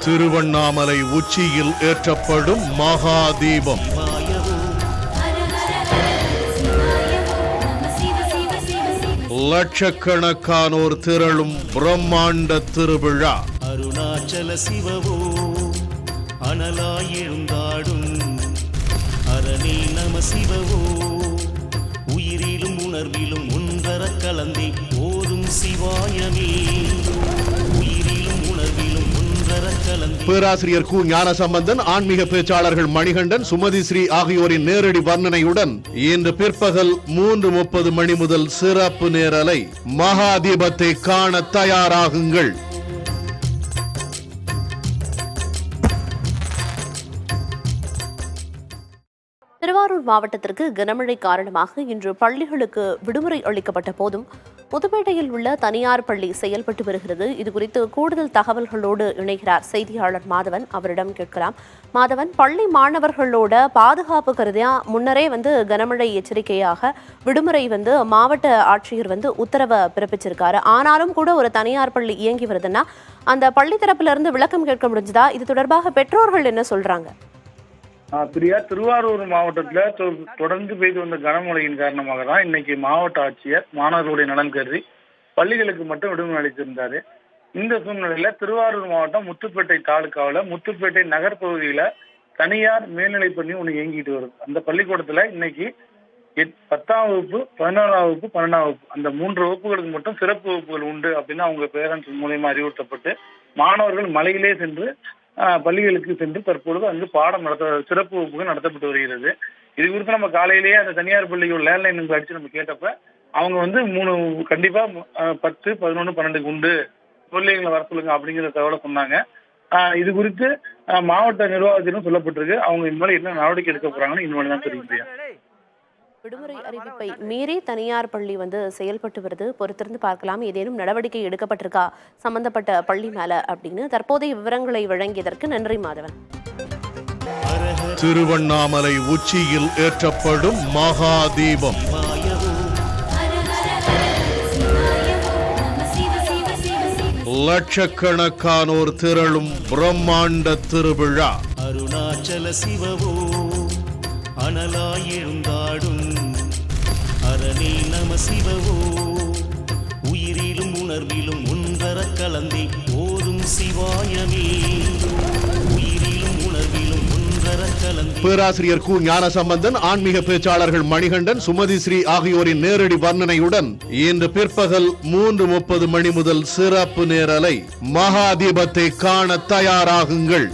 திருவண்ணாமலை உச்சியில் ஏற்றப்படும் மகாதீபம். லட்சக்கணக்கானோர் திரளும் பிரம்மாண்ட திருவிழா. அருணாச்சல சிவவோ அனலாய் எழுந்தாடும் அரணே நம சிவவோ உயிரிலும் உணர்விலும் ஒன்றர கலந்தே ஓதும் சிவாயமே உயிரிலும் உணர்விலும் ஒன்றர கலந்தே. பேராசிரியர் கு ஞானசம்பந்தன், ஆன்மீக பேச்சாளர்கள் மணிகண்டன், சுமதி ஸ்ரீ ஆகியோரின் நேரடி வர்ணனையுடன் இன்று பிற்பகல் 3:30 மணி முதல் சிறப்பு நேரலை. மகாதீபத்தை காண தயாராகுங்கள். திருவாரூர் மாவட்டத்திற்கு கனமழை காரணமாக இன்று பள்ளிகளுக்கு விடுமுறை அளிக்கப்பட்ட போதும் புதுப்பேட்டையில் உள்ள தனியார் பள்ளி செயல்பட்டு வருகிறது. இதுகுறித்து கூடுதல் தகவல்களோடு இணைகிறார் செய்தியாளர் மாதவன். அவரிடம் கேட்கலாம். மாதவன், பள்ளி மாணவர்களோட பாதுகாப்பு கருதியா முன்னரே கனமழை எச்சரிக்கையாக விடுமுறை மாவட்ட ஆட்சியர் உத்தரவை பிறப்பிச்சிருக்காரு. ஆனாலும் கூட ஒரு தனியார் பள்ளி இயங்கி வருதுன்னா அந்த பள்ளி தரப்புல இருந்து விளக்கம் கேட்க முடிஞ்சுதா? இது தொடர்பாக பெற்றோர்கள் என்ன சொல்றாங்க? பிரியா, திருவாரூர் மாவட்டத்துல தொடர்ந்து பெய்து வந்த கனமழையின் காரணமாக தான் இன்னைக்கு மாவட்ட ஆட்சியர் மாணவர்களுடைய நலன் கருதி பள்ளிகளுக்கு மட்டும் விடுமுறை அளித்திருந்தாரு. இந்த சூழ்நிலையில திருவாரூர் மாவட்டம் முத்துப்பேட்டை தாலுகாவில் முத்துப்பேட்டை நகர் பகுதியில தனியார் மேல்நிலைப் பள்ளி ஒன்று இயங்கிட்டு வருது. அந்த பள்ளிக்கூடத்துல இன்னைக்கு 10ஆம் வகுப்பு, 11ஆம் வகுப்பு, 12ஆம் வகுப்பு அந்த 3 வகுப்புகளுக்கு மட்டும் சிறப்பு வகுப்புகள் உண்டு அப்படின்னு அவங்க பேரண்ட்ஸ் மூலமா அறிவுறுத்தப்பட்டு மாணவர்கள் மலையிலே சென்று பள்ளிகளுக்கு சென்று தற்பொழுது அங்கு பாடம் சிறப்பு வகுப்புகள் நடத்தப்பட்டு வருகிறது. இது குறித்து நம்ம காலையிலேயே அந்த தனியார் பள்ளிகள் லேண்ட்லைன் நம்பர் அடிச்சு நம்ம கேட்டப்ப அவங்க 3 கண்டிப்பா 10, 11, 12 உண்டு பிள்ளைகளை வர சொல்லுங்க அப்படிங்கிற தகவலை சொன்னாங்க. இது குறித்து மாவட்ட நிர்வாகத்திலும் சொல்லப்பட்டிருக்கு. அவங்க இனிமேல் என்ன நடவடிக்கை எடுக்க போறாங்கன்னு இனிமேல் தான் தெரியும். விடுமுறை அறிவிப்பை மீறி தனியார் பள்ளி செயல்பட்டு வருது. பொறுத்திருந்து பார்க்கலாம் ஏதேனும் நடவடிக்கை எடுக்கப்பட்டிருக்கா சம்பந்தப்பட்ட பள்ளி மேல அப்படின்னு. தற்போதைய விவரங்களை வழங்கியதற்கு நன்றி மாதவன். திருவண்ணாமலை உச்சியில் ஏற்றப்படும் மகாதீபம். லட்சக்கணக்கானோர் திரளும் பிரம்மாண்ட திருவிழா. அருணாச்சல சிவவோ அனலாய் எழுந்தாடும் அரணே நம சிவவோ உயிரிலும் உணர்விலும் ஒன்றர கலந்தே ஓதும் சிவாயமே உயிரிலும் உணர்விலும் ஒன்றர கலந்தே. பேராசிரியர் கு ஞானசம்பந்தன், ஆன்மீக பேச்சாளர்கள் மணிகண்டன், சுமதி ஸ்ரீ ஆகியோரின் நேரடி வர்ணனையுடன் இன்று பிற்பகல் 3:30 மணி முதல் சிறப்பு நேரலை. மகாதீபத்தை காண தயாராகுங்கள்.